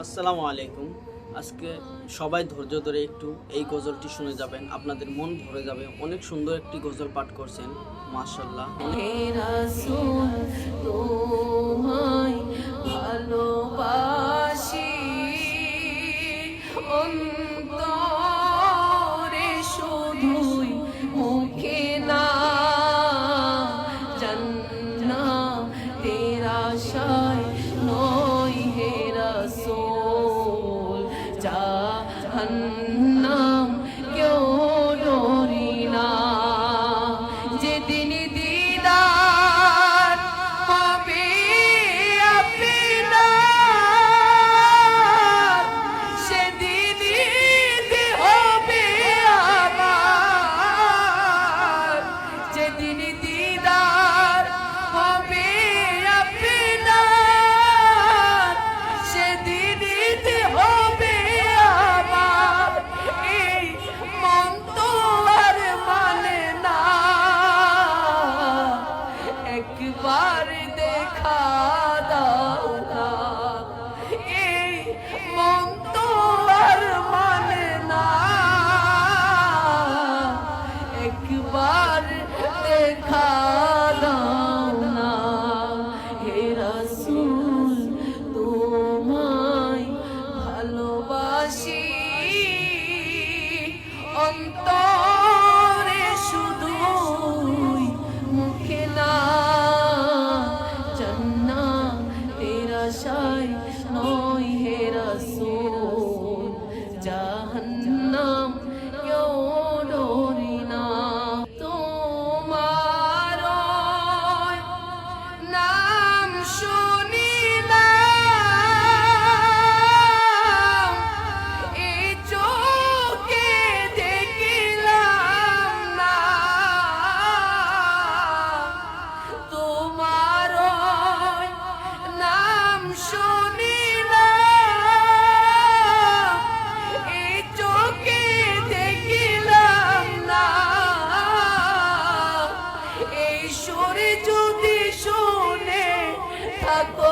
আসসালামু আলাইকুম। আজকে সবাই ধৈর্য ধরে একটু এই গজলটি শুনে যাবেন, আপনাদের মন ভরে যাবে। অনেক সুন্দর একটি গজল পাঠ করছেন, মাশাআল্লাহ। হে রাসূল তোমায় ভালোবাসি অন্তরে শুধুই মুখে না জান্নাতের আশায় নয় হে রাসূল জাহান্নাম কেউ ডরি না যেদিন দিদার হবে আপনার সেদিন হবে আমার যেদিন দিদার হবে আপনার সেদিন হবে আমার এই মন তো আর মানে না একবার দেখা দাও না এই মন তো আর মানে না একবার দেখা দাও না হে রাসূল তোমায় ভালোবাসি অন্তরে শুধুই মুখে না জান্নাতের আশায় নয় হে রাসূল জাহান্নাম কেউ ডরি না তোমার নাম শুনিলাম এই চোখে দেখিলাম না তোমার নাম শুনিলাম এই চোখে দেখিলাম না এই সুরে যদি শুনে থাকো